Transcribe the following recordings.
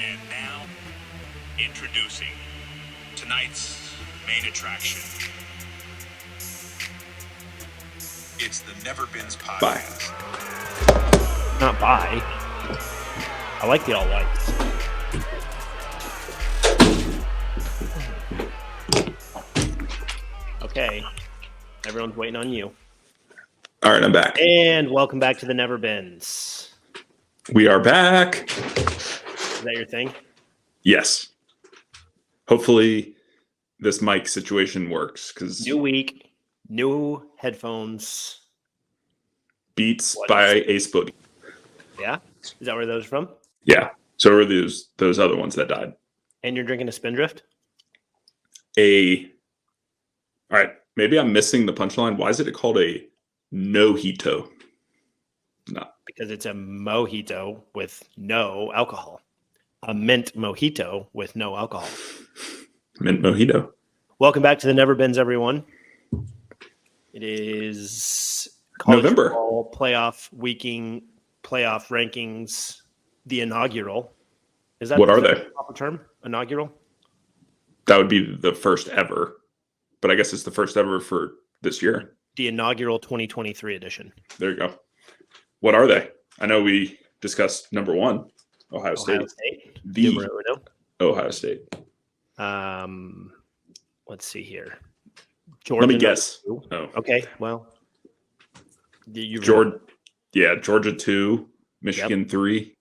And now, introducing tonight's main attraction. It's the Never Beens podcast. Not bye. I like the all whites. Okay. Everyone's waiting on you. All right, I'm back. And welcome back to the Never Beens. We are back. Is that your thing? Yes. Hopefully this mic situation works because New week, new headphones. Beats by Ace Boogie. Yeah? Is that where those are from? Yeah. So are those other ones that died. And you're drinking a Spindrift? All right. Maybe I'm missing the punchline. Why is it called a mojito? No. Because it's a mojito with no alcohol. A mint mojito with no alcohol. Mint mojito. Welcome back to the Never Beens, everyone. It is college November football playoff rankings, the inaugural. Is that what are the they? proper term? Inaugural? That would be the first ever, but I guess it's the first ever for this year. The inaugural 2023 edition. There you go. What are they? I know we discussed number one, Ohio State. The Numero uno. Ohio State. Let's see here. Georgia, Let me guess. Oh, Oh, okay. Well, Georgia 2, Michigan 3,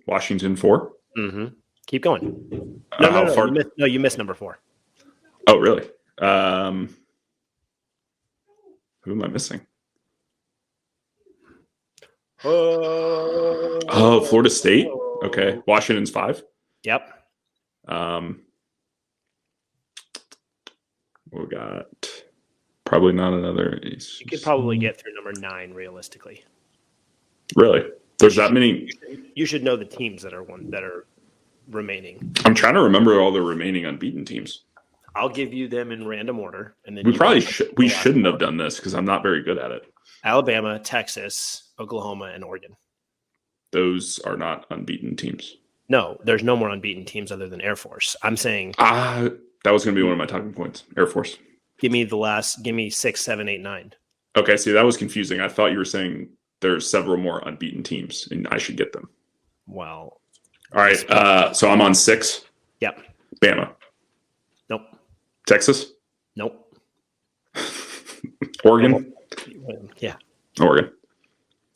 Washington 4. Mm-hmm. Keep going. How far? You missed number 4. Oh, really? Who am I missing? Oh, Florida State. Okay, Washington's 5. Yep. We got probably not another. You could probably get through number 9 realistically. Really? There's that many. You should know the teams that are remaining. I'm trying to remember all the remaining unbeaten teams. I'll give you them in random order, and then we probably shouldn't have done this because I'm not very good at it. Alabama, Texas, Oklahoma, and Oregon. Those are not unbeaten teams. No, there's no more unbeaten teams other than Air Force. I'm saying that was going to be one of my talking points. Air Force. Give me 6, 7, 8, 9. Okay, see, that was confusing. I thought you were saying there's several more unbeaten teams, and I should get them. Well, all right. So I'm on 6. Yep. Bama. Nope. Texas. Nope. Oregon. Yeah. Oregon.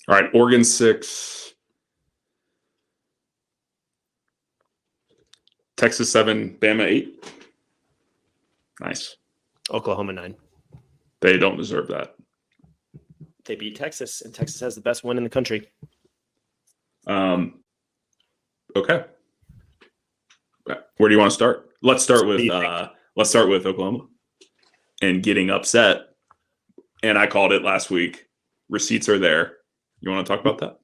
All right. Oregon 6. Texas 7. Bama 8. Nice. Oklahoma 9. They don't deserve that. They beat Texas, and Texas has the best win in the country. Okay. Where do you want to start? Let's start with Oklahoma and getting upset. And I called it last week. Receipts are there. You want to talk about that?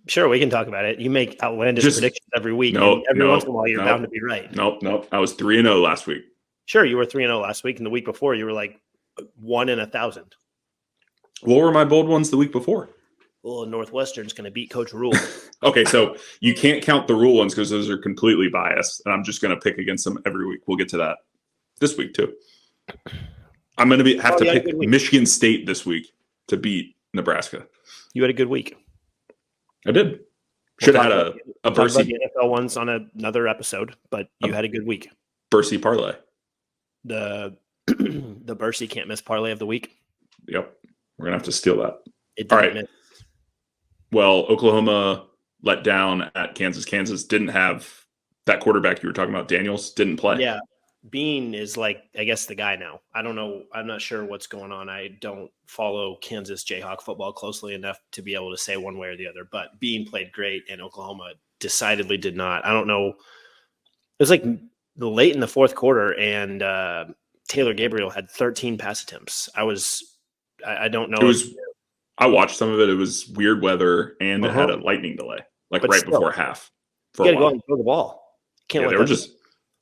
Sure, we can talk about it. You make outlandish predictions every week. Once in a while, you're bound to be right. Nope. I was 3-0 last week. Sure, you were 3-0 last week, and the week before you were like 1 in 1,000. What were my bold ones the week before? Well, Northwestern's going to beat Coach Rule. Okay, so you can't count the Rule ones because those are completely biased, and I'm just going to pick against them every week. We'll get to that this week too. I'm going to have to pick Michigan State this week to beat Nebraska. You had a good week. I did. Should have had a Bersy. The NFL ones on another episode, but you had a good week. Bersy parlay. The Bersy can't miss parlay of the week. Yep, we're gonna have to steal that. All right. Miss. Well, Oklahoma let down at Kansas. Kansas didn't have that quarterback you were talking about. Daniels didn't play. Yeah, Bean is I guess the guy now. I don't know. I'm not sure what's going on. I don't follow Kansas Jayhawk football closely enough to be able to say one way or the other. But Bean played great, and Oklahoma decidedly did not. I don't know. It was like late in the fourth quarter, and Taylor Gabriel had 13 pass attempts. I don't know. I watched some of it. It was weird weather, and it had a lightning delay, before half. You got to go out and throw the ball. They were just.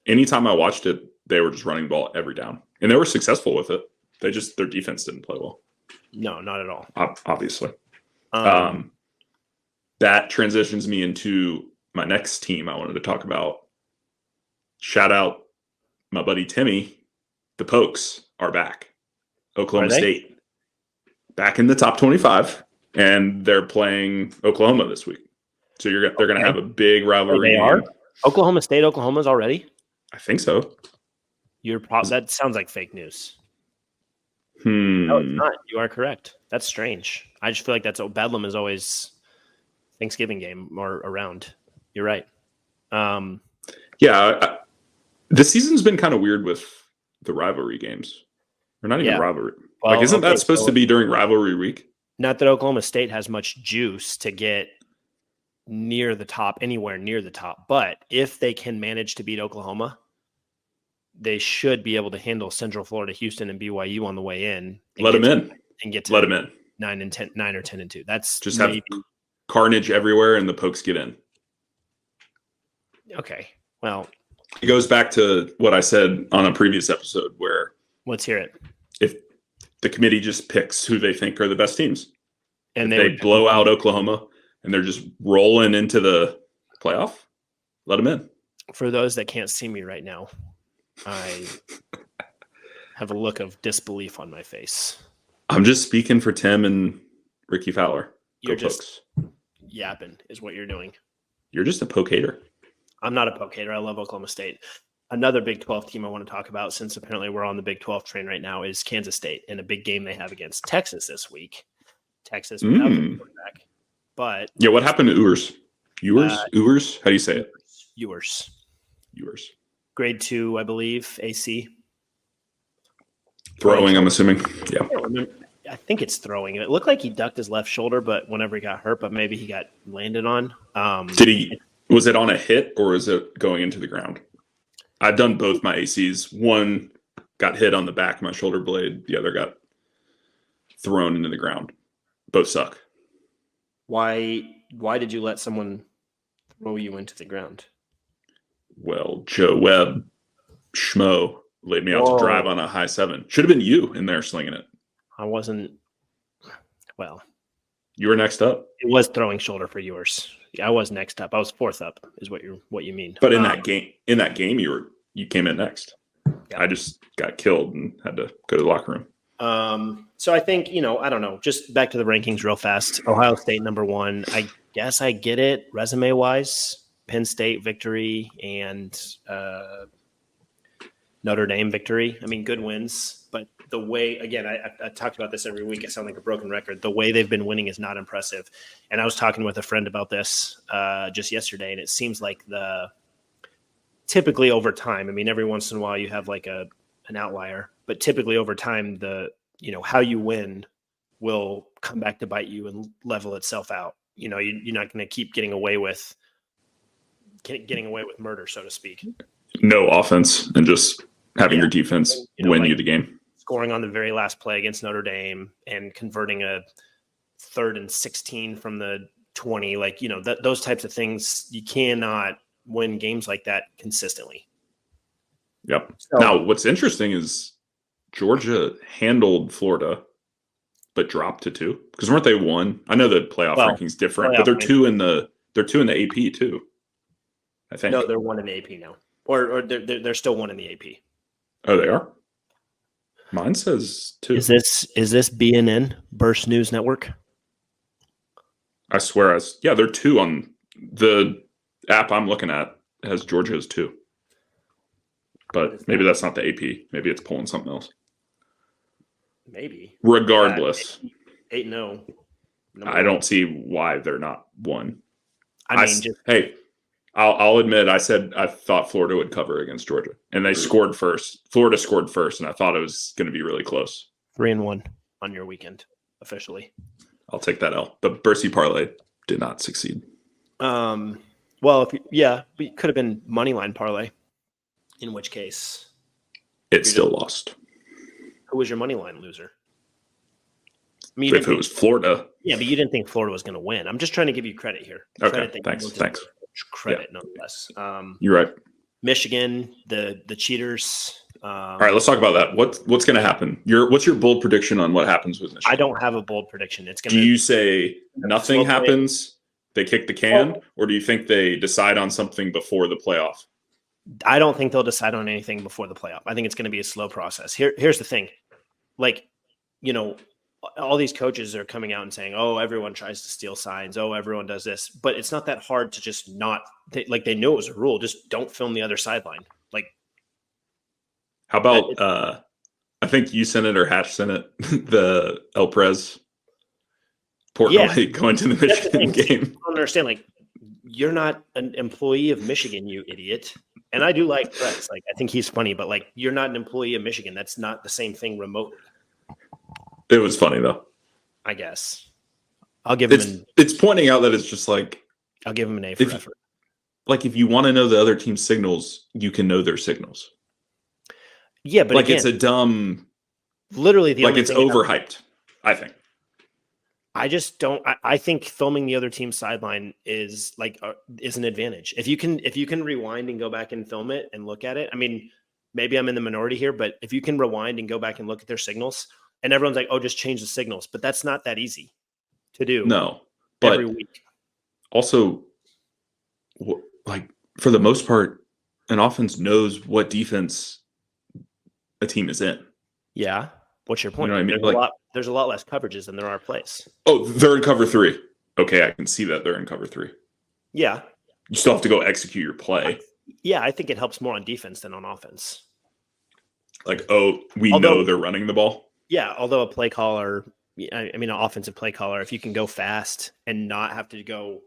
Anytime I watched it, they were just running the ball every down, and they were successful with it. Their defense didn't play well. No, not at all. Obviously. That transitions me into my next team I wanted to talk about. Shout out my buddy Timmy. The Pokes are back. Oklahoma State back in the top 25, and they're playing Oklahoma this week. So they're going to have a big rivalry. They are? Oklahoma State, Oklahoma's already? I think so. That sounds like fake news. No, it's not. You are correct. That's strange. I just feel like Bedlam is always Thanksgiving game or around. You're right. This season's been kind of weird with the rivalry games. Or not even rivalry. Well, isn't that supposed to be during rivalry week? Not that Oklahoma State has much juice to get anywhere near the top. But if they can manage to beat Oklahoma, they should be able to handle Central Florida, Houston, and BYU on the way in. Let them in. And get to 9 or 10-2. That's just have carnage everywhere, and the Pokes get in. Okay. Well, it goes back to what I said on a previous episode where let's hear it. If the committee just picks who they think are the best teams, and they blow out Oklahoma and they're just rolling into the playoff, let them in. For those that can't see me right now, I have a look of disbelief on my face. I'm just speaking for Tim and Ricky Fowler. You're just yapping is what you're doing. You're just a poke hater. I'm not a poke hater. I love Oklahoma State. Another Big 12 team I want to talk about, since apparently we're on the Big 12 train right now, is Kansas State, and a big game they have against Texas this week. Texas without the quarterback. But yeah, what happened to Ewers? Ewers? How do you say it? Ewers. Grade 2, I believe, AC. Throwing, I'm assuming. Yeah. I think it's throwing. It looked like he ducked his left shoulder, but whenever he got hurt, but maybe he got landed on. Was it on a hit or is it going into the ground? I've done both my ACs. One got hit on the back of my shoulder blade. The other got thrown into the ground. Both suck. Why did you let someone throw you into the ground? Well, Joe Webb, schmo, laid me out to drive on a high 7. Should have been you in there slinging it. I wasn't. Well, you were next up. It was throwing shoulder for yours. I was next up. I was 4th up, is what you mean. But in that game, you came in next. Yeah. I just got killed and had to go to the locker room. So I think, I don't know. Just back to the rankings real fast. Ohio State #1. I guess I get it resume wise. Penn State victory and Notre Dame victory. I mean, good wins, but the way, again, I talked about this every week. I sound like a broken record. The way they've been winning is not impressive. And I was talking with a friend about this just yesterday, and it seems like typically over time, I mean, every once in a while you have like an outlier, but typically over time, how you win will come back to bite you and level itself out. You're not going to keep getting away with murder, so to speak. No offense and just having your defense win you the game. Scoring on the very last play against Notre Dame and converting a 3rd and 16 from the 20, those types of things, you cannot win games like that consistently. Yep. So, now, what's interesting is Georgia handled Florida, but dropped to 2. Because weren't they 1? I know the playoff ranking's different, but they're 2 in the AP too. I think. No, they're 1 in the AP now, or they're still 1 in the AP. Oh, they are. Mine says 2. Is this BNN Burst News Network? I swear, they're 2 on the app I'm looking at. Has Georgia as 2, but maybe that's not the AP. Maybe it's pulling something else. Maybe. Regardless, 8-0. I don't see why they're not 1. Hey. I'll admit, I said I thought Florida would cover against Georgia, and they scored first. Florida scored first, and I thought it was going to be really close. 3-1 on your weekend, officially. I'll take that L. But Bercy parlay did not succeed. Well, it could have been moneyline parlay, in which case it still lost. Who was your moneyline loser? I mean, if it was Florida. Yeah, but you didn't think Florida was going to win. I'm just trying to give you credit here. Okay, thanks. Credit nonetheless. You're right. Michigan, the cheaters. All right, let's talk about that. What's going to happen? What's your bold prediction on what happens with Michigan? I don't have a bold prediction. It's going. Do you say nothing happens? They kick the can, or do you think they decide on something before the playoff? I don't think they'll decide on anything before the playoff. I think it's going to be a slow process. Here's the thing. Like, all these coaches are coming out and saying, oh, everyone tries to steal signs. Oh, everyone does this. But it's not that hard to just not – they know it was a rule. Just don't film the other sideline. Like, how about I think you sent it or Hatch sent it, the El Prez Portnoy going to the Michigan game. I don't understand. Like, you're not an employee of Michigan, you idiot. And I do like Prez. Like, I think he's funny, but like, you're not an employee of Michigan. That's not the same thing remotely. It was funny though. I guess I'll give him. It's pointing out that it's just like I'll give him an A for effort. Like, if you want to know the other team's signals, you can know their signals. Yeah, but like, again, it's a dumb. Literally, it's overhyped. I think. I just don't. I think filming the other team's sideline is an advantage. If you can rewind and go back and film it and look at it. I mean, maybe I'm in the minority here, but if you can rewind and go back and look at their signals, and everyone's like, "Oh, just change the signals," but that's not that easy to do. No, but every week. Also, like, for the most part, an offense knows what defense a team is in. Yeah. What's your point? You know what I mean? There's a lot less coverages than there are plays. Oh, they're in cover 3. Okay, I can see that they're in cover 3. Yeah. You still have to go execute your play. Yeah, I think it helps more on defense than on offense. Like, know they're running the ball. Yeah, although a play caller, an offensive play caller, if you can go fast and not have to go,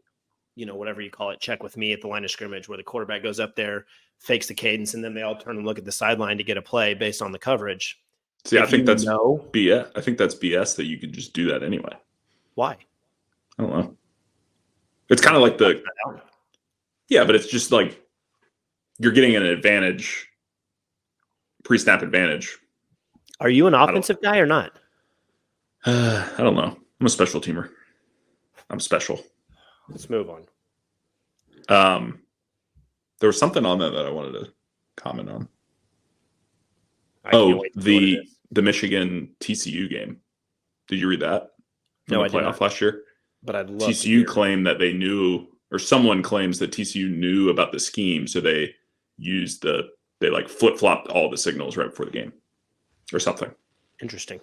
whatever you call it, check with me at the line of scrimmage where the quarterback goes up there, fakes the cadence, and then they all turn and look at the sideline to get a play based on the coverage. See, I think that's BS. I think that's BS that you could just do that anyway. Why? I don't know. It's kind of like yeah, but it's just like you're getting an advantage, pre-snap advantage. Are you an offensive guy or not? I don't know. I'm a special teamer. I'm special. Let's move on. There was something on that I wanted to comment on. The Michigan TCU game. Did you read that? No, I didn't. Playoff last year. But I'd love TCU claimed that they knew, or someone claims that TCU knew about the scheme, so they used flip flopped all the signals right before the game, or something. Interesting.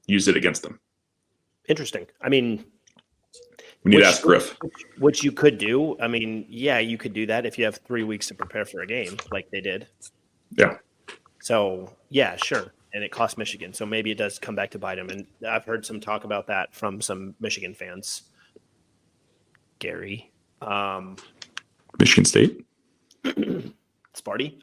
Used it against them. Interesting. I mean, we need to ask Griff. Which you could do. I mean, yeah, you could do that if you have 3 weeks to prepare for a game, like they did. Yeah. So, yeah, sure. And it cost Michigan. So maybe it does come back to bite them. And I've heard some talk about that from some Michigan fans. Gary. Michigan State? Sparty.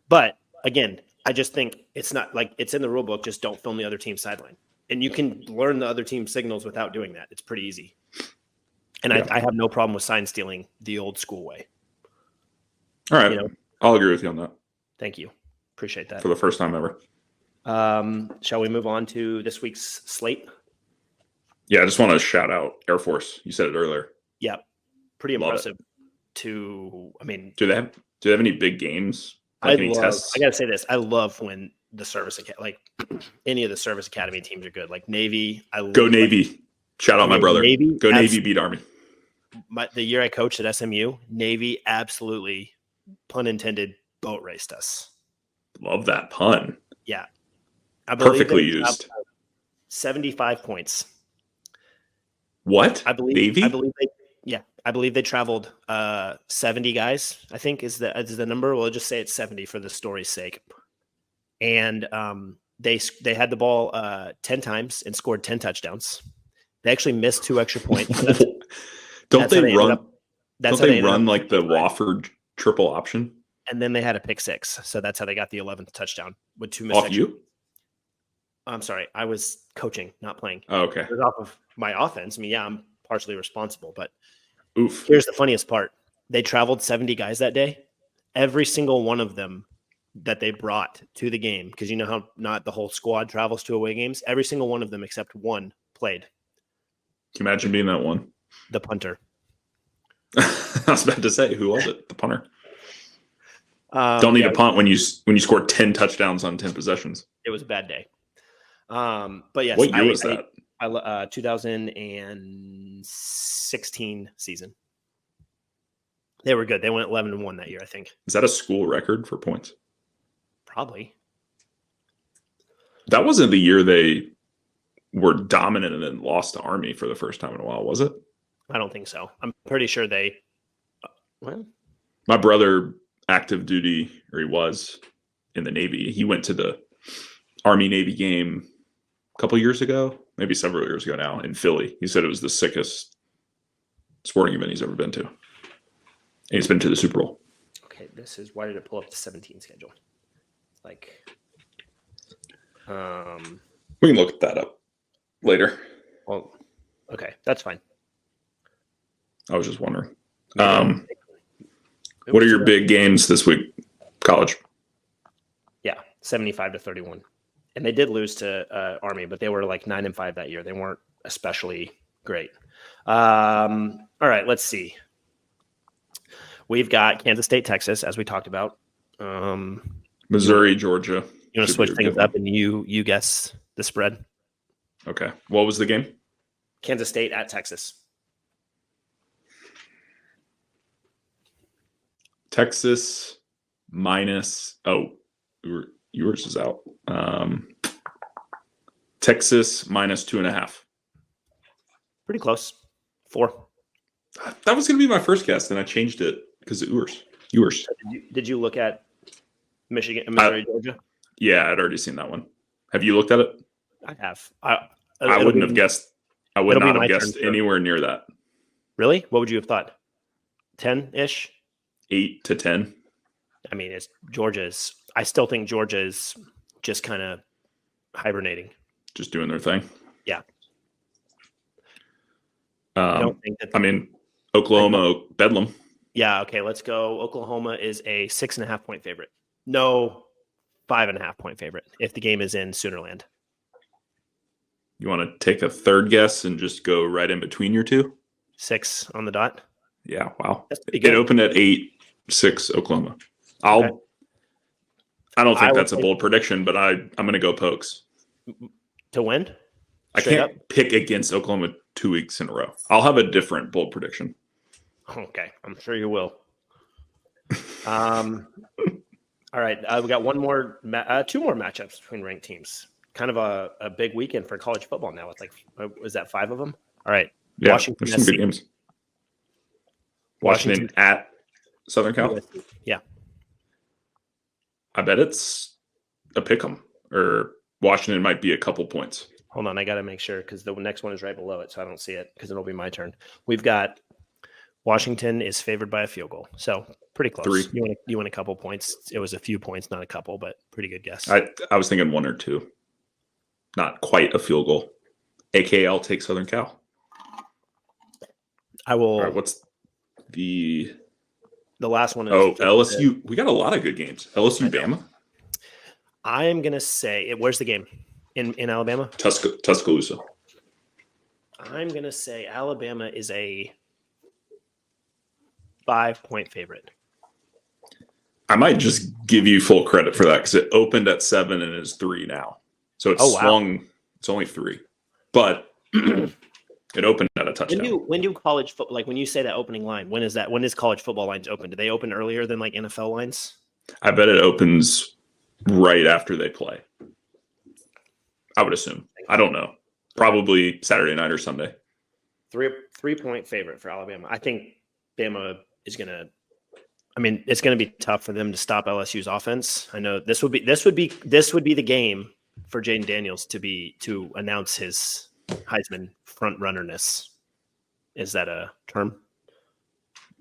But, again, I just think it's not like it's in the rule book. Just don't film the other team's sideline. And you can learn the other team's signals without doing that. It's pretty easy. And yeah. I have no problem with sign stealing the old school way. All right. I'll agree with you on that. Thank you. Appreciate that. For the first time ever. Shall we move on to this week's slate? Yeah, I just want to shout out Air Force. You said it earlier. Yeah. Pretty impressive do they have any big games? Any tests? I gotta say this. I love when the service any of the service academy teams are good. Like Navy. Go Navy. Shout out my brother. Navy, go Navy, beat Army. The year I coached at SMU, Navy absolutely, pun intended, boat raced us. Love that pun. Yeah. Perfectly used. 75 points. What? Navy? I believe they traveled 70 guys, I think is the number. We'll just say it's 70 for the story's sake. And they had the ball 10 times and scored 10 touchdowns. They actually missed 2 extra points. Don't they run like the Wofford triple option? And then they had a pick 6. So that's how they got the 11th touchdown with 2 missed. Off you? I'm sorry. I was coaching, not playing. Oh, okay. It was off of my offense. I mean, yeah, I'm partially responsible, but oof. Here's the funniest part. They traveled 70 guys that day. Every single one of them that they brought to the game, because you know how not the whole squad travels to away games. Every single one of them except one played. Can you imagine being that one? The punter. I was about to say, who was it? The punter. Don't need a punt when you score 10 touchdowns on 10 possessions. It was a bad day. But yes, what year was that? I 2016 season. They were good. They went 11-1 that year, I think. Is that a school record for points? Probably. That wasn't the year they were dominant and then lost to Army for the first time in a while, was it? I don't think so. I'm pretty sure they. Well, my brother, active duty, or he was in the Navy. He went to the Army-Navy game a couple years ago, maybe several years ago now, in Philly. He said it was the sickest sporting event he's ever been to. And he's been to the Super Bowl. Okay, why did it pull up the 17 schedule? Like, we can look that up later. Well, okay, that's fine. I was just wondering. What are your big games this week? College. Yeah, 75-31. And they did lose to Army, but they were like 9-5 that year. They weren't especially great. All right, let's see. We've got Kansas State, Texas, as we talked about. Missouri, Georgia. You want to switch things up and you guess the spread? Okay. What was the game? Kansas State at Texas. Texas minus. Oh, yours is out. Texas minus 2.5. Pretty close. 4. That was going to be my first guess, and I changed it because of yours. Did you look at Missouri, Georgia? Yeah, I'd already seen that one. Have you looked at it? I have. I wouldn't have guessed. I would not have guessed anywhere near that. Really? What would you have thought? 10-ish? 8 to 10. I mean, I still think Georgia is just kind of hibernating. Just doing their thing. Yeah. Oklahoma, Bedlam. Yeah, okay, let's go. Oklahoma is a 6.5 point favorite. No, 5.5 point favorite if the game is in Soonerland. You want to take a third guess and just go right in between your two? 6 on the dot. Yeah, wow. It opened at 8-6 Oklahoma. I don't think that's a bold prediction, but I'm going to go Pokes. To win? I can't pick against Oklahoma 2 weeks in a row. I'll have a different bold prediction. Okay, I'm sure you will. All right, we got two more matchups between ranked teams. Kind of a big weekend for college football now. It's like, was that 5 of them? All right. Yeah, Washington, there's some good games. Washington at Southern Cal? Yeah. I bet it's a pick 'em, or Washington might be a couple points. Hold on, I got to make sure because the next one is right below it, so I don't see it because it'll be my turn. We've got Washington is favored by a field goal, so pretty close. 3. You win a couple points. It was a few points, not a couple, but pretty good guess. I was thinking 1 or 2. Not quite a field goal. AKL takes Southern Cal. I will. All right, what's the last one? LSU. We got a lot of good games. LSU, Bama. I am gonna say where's the game in Alabama? Tuscaloosa. I'm gonna say Alabama is a 5-point favorite. I might just give you full credit for that because it opened at 7 and is 3 now. So it's swung. Wow. It's only 3, but it opened at a touchdown. When do college football, like when you say that opening line, when is that? When is college football lines open? Do they open earlier than like NFL lines? I bet it opens right after they play. I would assume. I don't know. Probably Saturday night or Sunday. 3-point favorite for Alabama. I think Bama is going to. I mean, it's going to be tough for them to stop LSU's offense. I know this would be the game for Jaden Daniels to announce his Heisman front runnerness. Is that a term?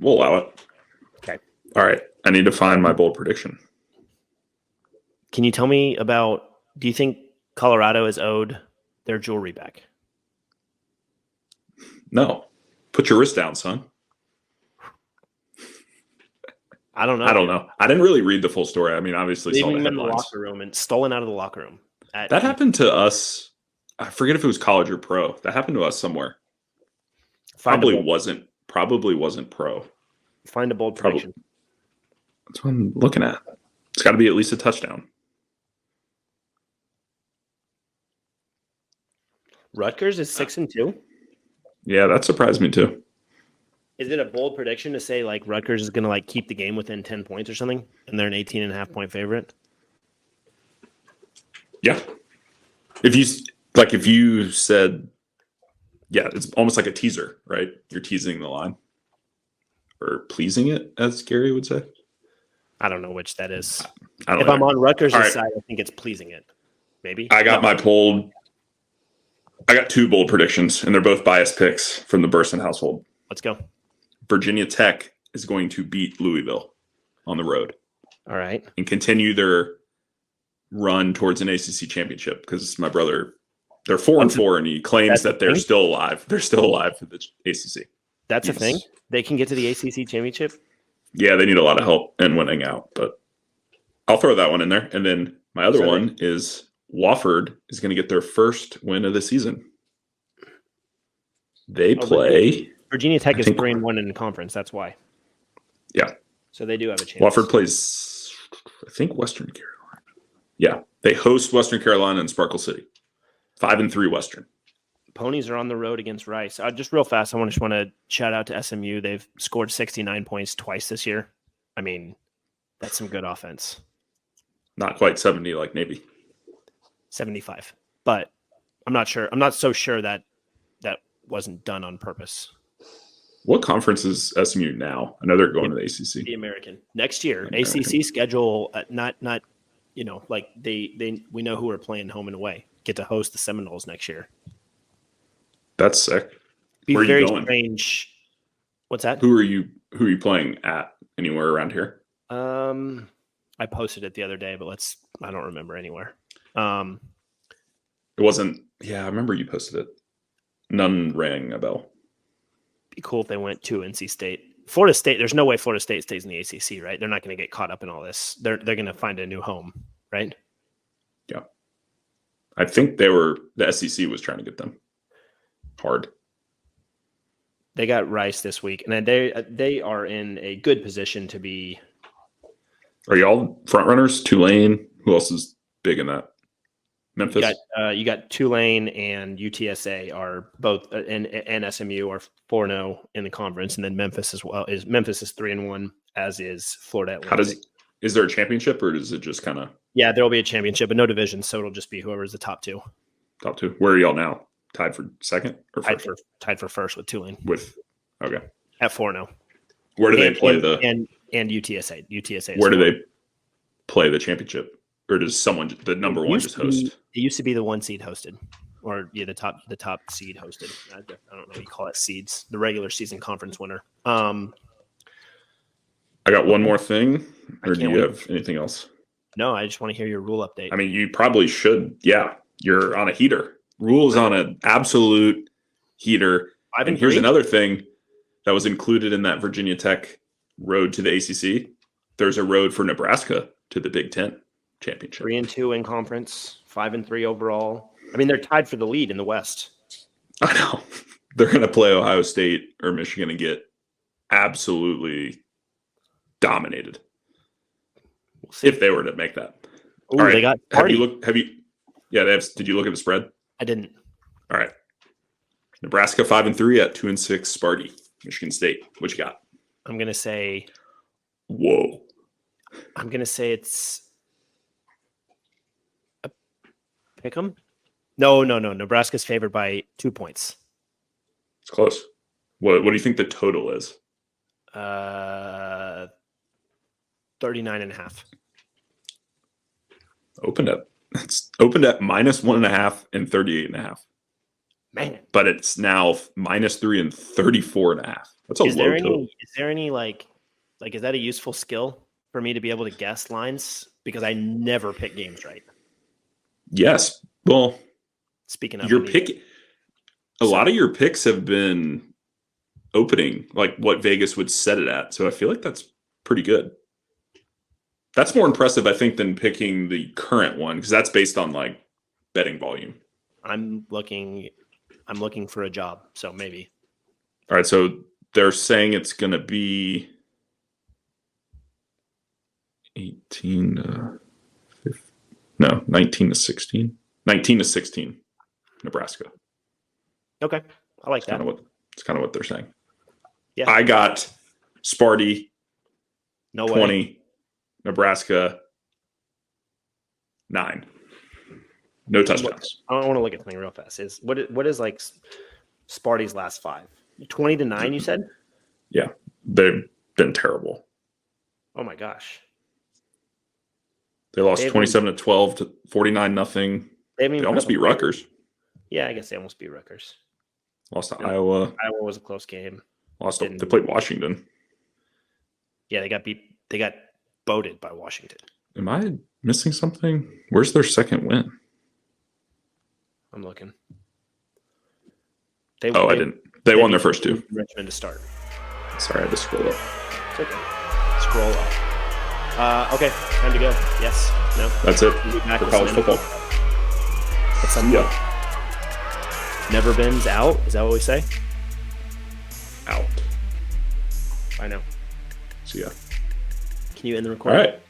We'll allow it. Okay. All right. I need to find my bold prediction. Can you tell me about? Do you think Colorado is owed their jewelry back? No. Put your wrist down, son. I don't know. I didn't really read the full story. I mean, obviously, saw the in headlines. The locker room and stolen out of the locker room. That happened to us. I forget if it was college or pro. That happened to us somewhere. Probably wasn't pro. Find a bold prediction. That's what I'm looking at. It's got to be at least a touchdown. Rutgers is 6-2. Yeah, that surprised me too. Is it a bold prediction to say like Rutgers is going to like keep the game within 10 points or something, and they're an 18.5 point favorite? Yeah. If you said, yeah, it's almost like a teaser, right? You're teasing the line or pleasing it, as Gary would say. I don't know which that is. I don't If know. I'm on Rutgers' All right. side, I think it's pleasing it. Maybe. I got I got two bold predictions, and they're both biased picks from the Burson household. Let's go. Virginia Tech is going to beat Louisville on the road. All right. And continue their run towards an ACC championship, because my brother, they're 4-4, and he claims that they're still alive. They're still alive for the ACC. That's a thing? They can get to the ACC championship? Yeah, they need a lot of help in winning out, but I'll throw that one in there. And then my other one is Wofford is going to get their first win of the season. They play. Virginia Tech is 3-1 in the conference. That's why. Yeah. So they do have a chance. Wofford plays, I think, Western Carolina. Yeah. They host Western Carolina and Sparkle City. 5-3 Western. Ponies are on the road against Rice. Just real fast, I just want to shout out to SMU. They've scored 69 points twice this year. I mean, that's some good offense. Not quite 70 like Navy. 75. But I'm not sure. I'm not so sure that that wasn't done on purpose. What conference is SMU now? I know they're going to the ACC. The American. Next year, ACC schedule, not like we know who are playing home and away. Get to host the Seminoles next year. That's sick. Be Where are very you going? Strange. What's that? Who are you playing at? Anywhere around here? I posted it the other day, but I don't remember anywhere. It wasn't. Yeah, I remember you posted it. None rang a bell. Be cool if they went to NC State. Florida State. There's no way Florida State stays in the ACC, right? They're not going to get caught up in all this. They're going to find a new home, right? Yeah, I think the SEC was trying to get them hard. They got Rice this week, and they are in a good position to be. Are y'all front runners? Tulane. Who else is big in that? Memphis. You got Tulane and UTSA are both, and SMU are 4-0 in the conference, and then Memphis as well. Memphis is 3-1, as is Florida Atlantic. Is there a championship, or is it just kind of? Yeah, there will be a championship, but no division, so it'll just be whoever's the top two. Top two. Where are y'all now? Tied for second or first? Tied for first with Tulane. Okay. At 4-0. Where do they play and UTSA? UTSA. Where do they play the championship? Or does the number one just host? It used to be the 1 seed hosted, or the top seed hosted. I don't know what you call it, seeds. The regular season conference winner. I got one more thing, or do you have anything else? No, I just want to hear your rule update. I mean, you probably should. Yeah, you're on a heater. Rules on an absolute heater. And here's another thing that was included in that Virginia Tech road to the ACC. There's a road for Nebraska to the Big Ten championship. 3-2 in conference, 5-3 overall. I mean, they're tied for the lead in the West. I know. They're going to play Ohio State or Michigan and get absolutely dominated. We'll see if they were to make that. Ooh, all right. They got party. Did you look at the spread? I didn't. All right. Nebraska 5-3 at 2-6 Sparty. Michigan State. What you got? I'm gonna say. Whoa. I'm gonna say it's a pick 'em. No. Nebraska's favored by 2 points. It's close. What do you think the total is? 39.5. It's opened at -1.5 and 38.5. Man, but it's now -3 and 34.5. That's a low total. Is there any like is that a useful skill for me to be able to guess lines? Because I never pick games right. Yes. Well, speaking of a lot of your picks have been opening, like what Vegas would set it at. So I feel like that's pretty good. That's more impressive, I think, than picking the current one, because that's based on like betting volume. I'm looking for a job, so maybe. All right, so they're saying it's going to be 19 to 16. 19 to 16, Nebraska. Okay. I like that. It's kind of what they're saying. Yeah. I got Sparty, No 20, way. Nebraska, 9. No touchdowns. I want to look at something real fast. What is like Sparty's last 5? 20-9, you said? Yeah. They've been terrible. Oh my gosh. They lost 27-12 to 49-0. They almost beat Rutgers. Yeah, I guess they almost beat Rutgers. Lost to Iowa. Iowa was a close game. They played Washington. Yeah, they got beat. They got boated by Washington. Am I missing something? Where's their second win? I'm looking. I didn't. They won their first 2. Richmond to start. Sorry, I had to scroll up. It's okay. Scroll up. Okay, time to go. Yes. No. That's it for college football. What's up? Yeah. Never been's out. Is that what we say? Out. I know. See ya. Can you end the recording? All right.